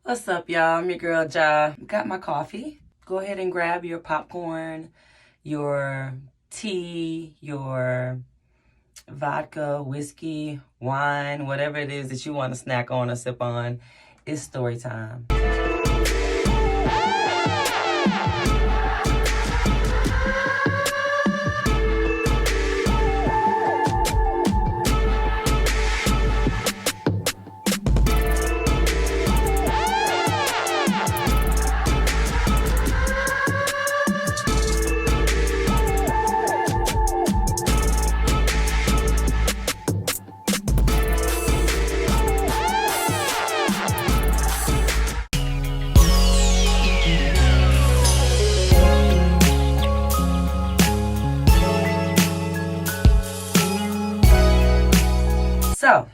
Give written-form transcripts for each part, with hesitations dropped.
What's up, y'all? I'm your girl, Ja. Got my coffee. Go ahead and grab your popcorn, your tea, your vodka, whiskey, wine, whatever it is that you want to snack on or sip on. It's story time. So,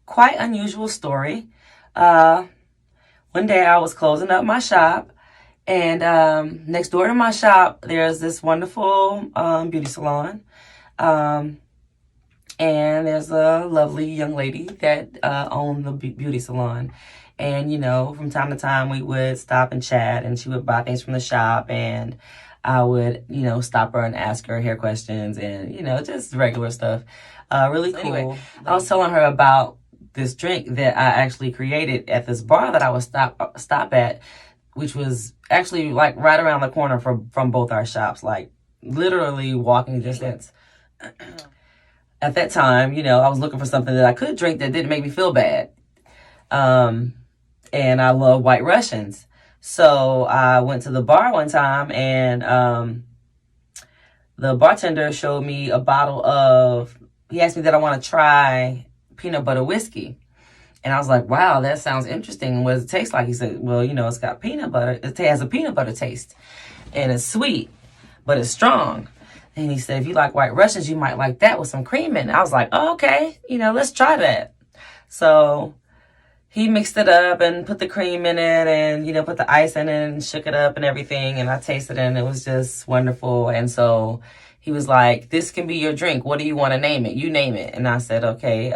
quite unusual story. One day I was closing up my shop, and next door to my shop, there's this wonderful beauty salon. And there's a lovely young lady that owned the beauty salon. And, from time to time, we would stop and chat, and she would buy things from the shop, and I would, stop her and ask her hair questions and, just regular stuff. Really cool. Anyway, I was telling her about this drink that I actually created at this bar that I would stop at, which was actually like right around the corner from both our shops, like literally walking distance. At that time, I was looking for something that I could drink that didn't make me feel bad. And I love White Russians. So I went to the bar one time, and the bartender showed me a bottle of, he asked me that I want to try peanut butter whiskey. And I was like, wow, that sounds interesting. What does it taste like? He said, well, it's got peanut butter. It has a peanut butter taste. And it's sweet, but it's strong. And he said, if you like White Russians, you might like that with some cream in it. I was like, oh, okay, let's try that. So he mixed it up and put the cream in it and, put the ice in it and shook it up and everything. And I tasted it and it was just wonderful. And so he was like, this can be your drink. What do you want to name it? You name it. And I said, okay,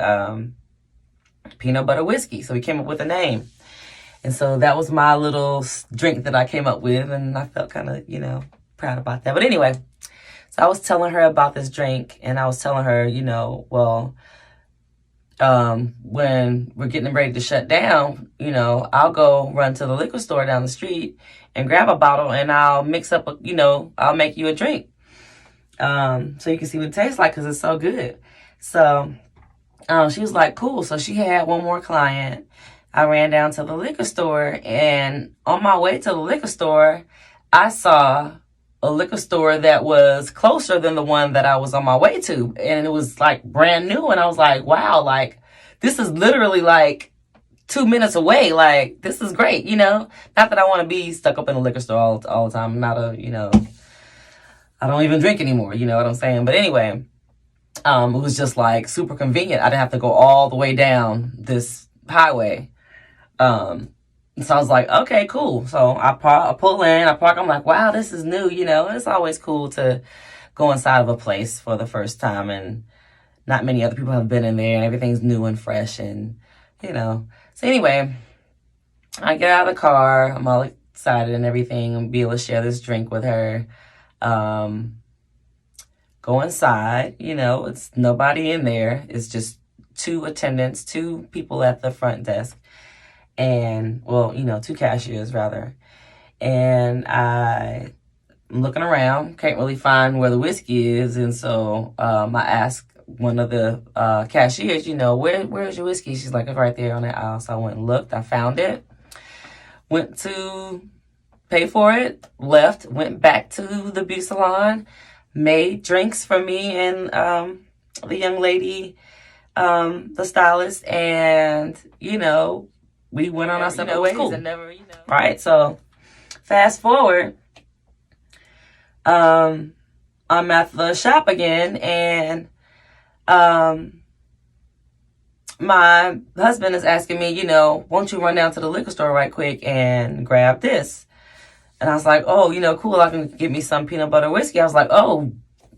peanut butter whiskey. So he came up with a name. And so that was my little drink that I came up with. And I felt kind of, proud about that. But anyway, so I was telling her about this drink, and I was telling her, when we're getting ready to shut down, I'll go run to the liquor store down the street and grab a bottle, and I'll mix up, I'll make you a drink. So you can see what it tastes like, because it's so good. So she was like, cool. So she had one more client. I ran down to the liquor store, and on my way to the liquor store, I saw a liquor store that was closer than the one that I was on my way to. And it was like brand new. And I was like, wow, like this is literally like 2 minutes away. Like, this is great, Not that I want to be stuck up in a liquor store all the time. I'm not I don't even drink anymore. You know what I'm saying? But anyway, it was just like super convenient. I didn't have to go all the way down this highway. So I was like, okay, cool. So I pull in, I park. I'm like, wow, this is new. It's always cool to go inside of a place for the first time, and not many other people have been in there, and everything's new and fresh, and So anyway, I get out of the car. I'm all excited and everything, and be able to share this drink with her. Go inside. It's nobody in there. It's just two attendants, two people at the front desk. And, well, two cashiers, rather. And I'm looking around, can't really find where the whiskey is. And so I asked one of the cashiers, where's your whiskey? She's like, it's right there on that aisle. So I went and looked. I found it. Went to pay for it. Left. Went back to the beauty salon. Made drinks for me and the young lady, the stylist. And, we went on our separate ways. Cool. And never, Right. So fast forward, I'm at the shop again, and my husband is asking me, won't you run down to the liquor store right quick and grab this? And I was like, oh, cool. I can get me some peanut butter whiskey. I was like, oh,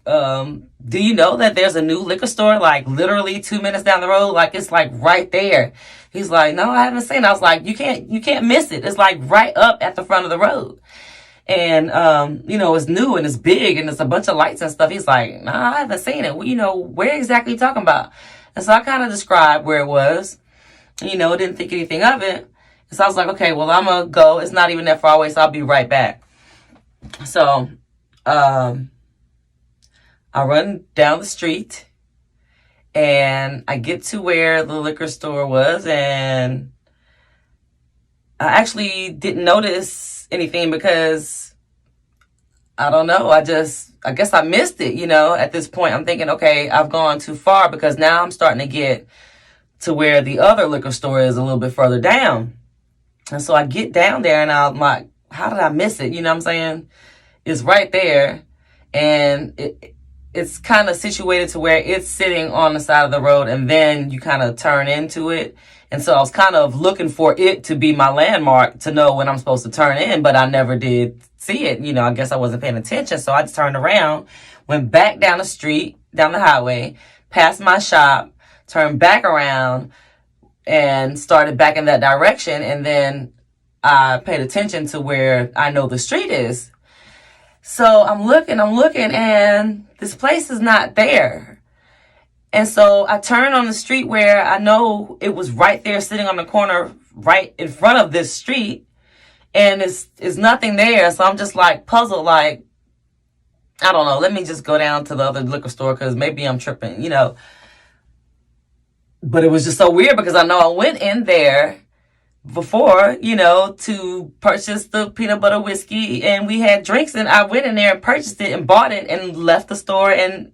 do you know that there's a new liquor store like literally 2 minutes down the road? Like it's like right there. He's like, no, I haven't seen it. I was like, you can't miss it. It's like right up at the front of the road. And, it's new and it's big and it's a bunch of lights and stuff. He's like, nah, I haven't seen it. Well, where exactly are you talking about? And so I kind of described where it was, didn't think anything of it. And so I was like, okay, well, I'm going to go. It's not even that far away, so I'll be right back. So, I run down the street and I get to where the liquor store was, and I actually didn't notice anything because I don't know. I guess I missed it, at this point. I'm thinking, okay, I've gone too far because now I'm starting to get to where the other liquor store is a little bit further down. And so I get down there and I'm like, how did I miss it? You know what I'm saying? It's right there. And it's kind of situated to where it's sitting on the side of the road and then you kind of turn into it. And so I was kind of looking for it to be my landmark to know when I'm supposed to turn in, but I never did see it. I guess I wasn't paying attention. So I just turned around, went back down the street, down the highway, past my shop, turned back around and started back in that direction. And then I paid attention to where I know the street is. So I'm looking, and this place is not there. And so I turn on the street where I know it was right there sitting on the corner right in front of this street. And it's nothing there. So I'm just like puzzled, like, I don't know. Let me just go down to the other liquor store because maybe I'm tripping, But it was just so weird because I know I went in there before, to purchase the peanut butter whiskey, and we had drinks, and I went in there and purchased it and bought it and left the store, and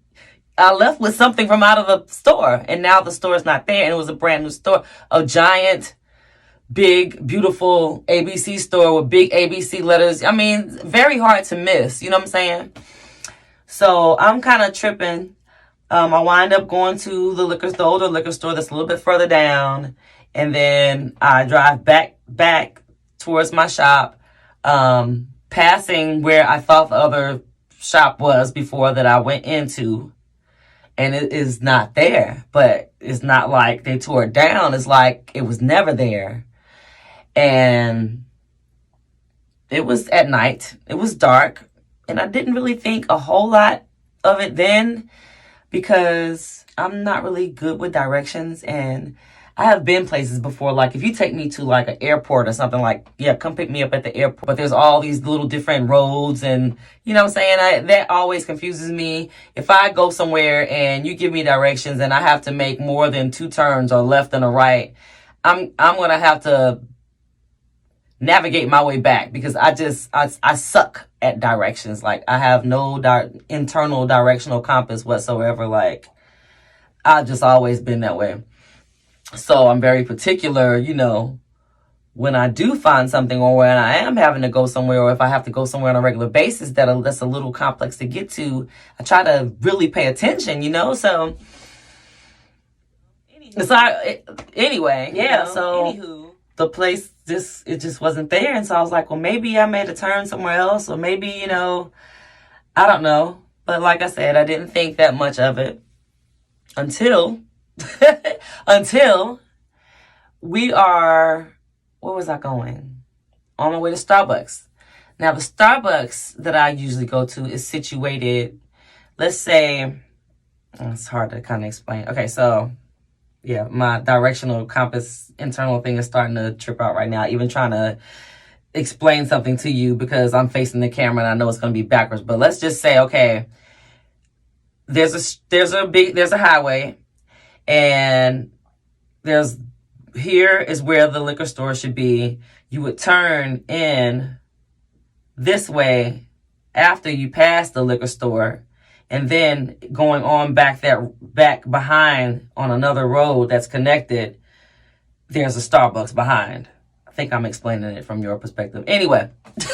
I left with something from out of the store, and now the store is not there, and it was a brand new store, a giant, big, beautiful ABC store with big ABC letters. I mean, very hard to miss, you know what I'm saying? So I'm kind of tripping. I wind up going to the older liquor store that's a little bit further down. And then I drive back towards my shop, passing where I thought the other shop was before that I went into. And it is not there. But it's not like they tore it down. It's like it was never there. And it was at night. It was dark. And I didn't really think a whole lot of it then because I'm not really good with directions, and I have been places before, like if you take me to like an airport or something, like, yeah, come pick me up at the airport, but there's all these little different roads, and you know what I'm saying, that always confuses me. If I go somewhere and you give me directions and I have to make more than 2 turns or left and a right, I'm gonna have to navigate my way back because I suck at directions. Like I have no internal directional compass whatsoever. Like I've just always been that way. So I'm very particular, when I do find something or when I am having to go somewhere, or if I have to go somewhere on a regular basis that's a little complex to get to, I try to really pay attention, So anyway, yeah. So the place it just wasn't there, and so I was like, well, maybe I made a turn somewhere else, or maybe I don't know. But like I said, I didn't think that much of it until we are, where was I going? On my way to Starbucks. Now, the Starbucks that I usually go to is situated, let's say, it's hard to kind of explain. Okay, so, yeah, my directional compass internal thing is starting to trip out right now, even trying to explain something to you because I'm facing the camera and I know it's going to be backwards. But let's just say, okay, there's a highway, and here is where the liquor store should be. You would turn in this way after you pass the liquor store, and then going on back behind on another road that's connected, there's a Starbucks behind. I think I'm explaining it from your perspective. Anyway,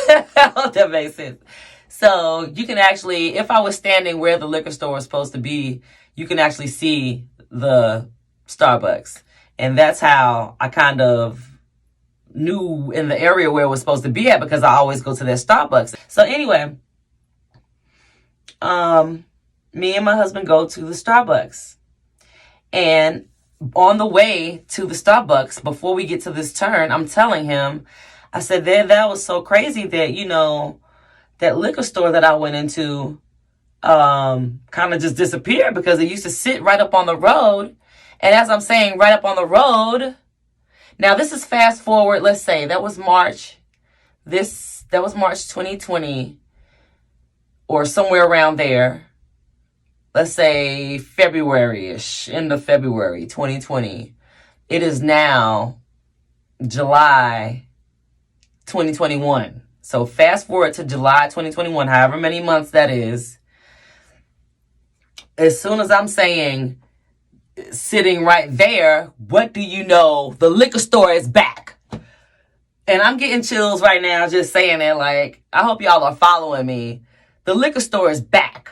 I hope that makes sense. So you can actually, if I was standing where the liquor store was supposed to be, you can actually see the Starbucks. And that's how I kind of knew in the area where it was supposed to be at, because I always go to that Starbucks. So anyway, me and my husband go to the Starbucks. And on the way to the Starbucks, before we get to this turn, I'm telling him, I said, that was so crazy that, that liquor store that I went into kind of just disappeared, because it used to sit right up on the road. And as I'm saying, right up on the road, now this is fast forward, let's say that was March 2020 or somewhere around there. Let's say February-ish, end of February 2020. It is now July 2021. So fast forward to July 2021, however many months that is. As soon as I'm saying sitting right there, what do you know? The liquor store is back. And I'm getting chills right now just saying it. Like, I hope y'all are following me. The liquor store is back.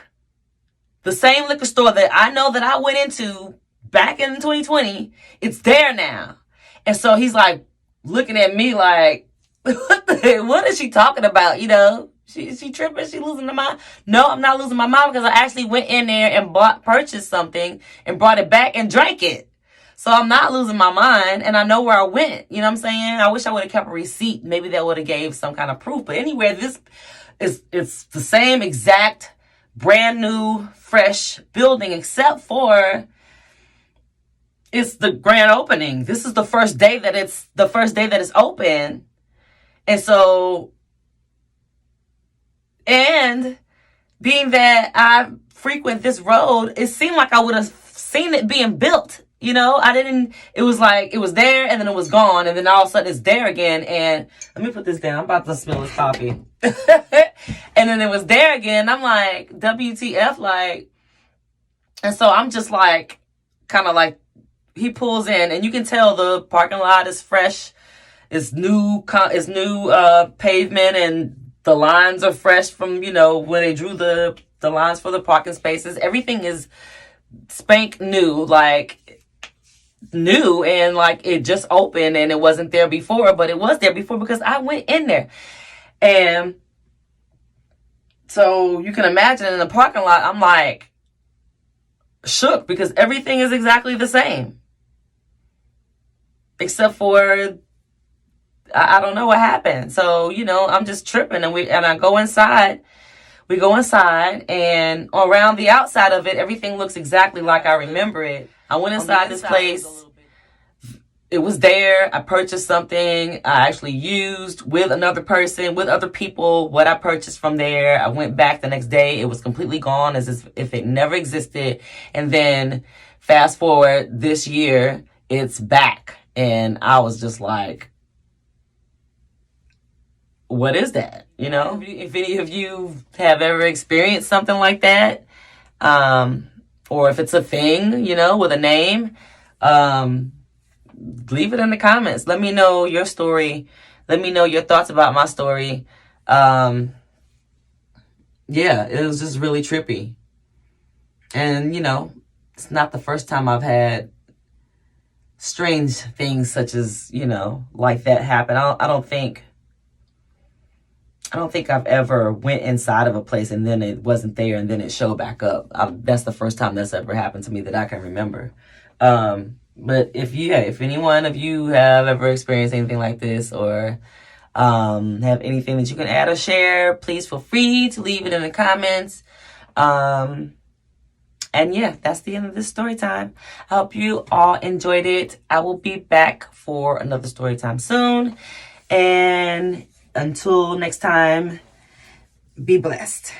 The same liquor store that I know that I went into back in 2020, it's there now. And so he's like looking at me like, what is she talking about? She tripping? She losing her mind? No, I'm not losing my mind, because I actually went in there and purchased something and brought it back and drank it. So I'm not losing my mind, and I know where I went. You know what I'm saying? I wish I would have kept a receipt. Maybe that would have gave some kind of proof. But anyway, it's the same exact brand new, fresh building, except for it's the grand opening. This is the first day that it's open. And so, and being that I frequent this road, it seemed like I would have seen it being built. It was like, it was there and then it was gone. And then all of a sudden it's there again. And let me put this down. I'm about to spill this coffee. And then it was there again. I'm like, WTF, like, and so I'm just like, kind of like, he pulls in and you can tell the parking lot is fresh. It's new pavement, and the lines are fresh from, when they drew the lines for the parking spaces. Everything is spank new, and like it just opened, and it wasn't there before, but it was there before because I went in there. And so you can imagine in the parking lot, I'm like shook, because everything is exactly the same. Except for, I don't know what happened. So, I'm just tripping, and I go inside. We go inside, and around the outside of it, everything looks exactly like I remember it. I went inside this place. It was there. I purchased something I actually used with another person, with other people, what I purchased from there. I went back the next day. It was completely gone, as if it never existed. And then fast forward this year, it's back. And I was just like, what is that? If any of you have ever experienced something like that, or if it's a thing, with a name, leave it in the comments. Let me know your story. Let me know your thoughts about my story. Yeah, it was just really trippy. And, it's not the first time I've had strange things such as, like that happen. I don't think I've ever went inside of a place and then it wasn't there and then it showed back up. That's the first time that's ever happened to me that I can remember. But if any one of you have ever experienced anything like this, or have anything that you can add or share, please feel free to leave it in the comments. And yeah, that's the end of this story time. I hope you all enjoyed it. I will be back for another story time soon. And until next time, be blessed.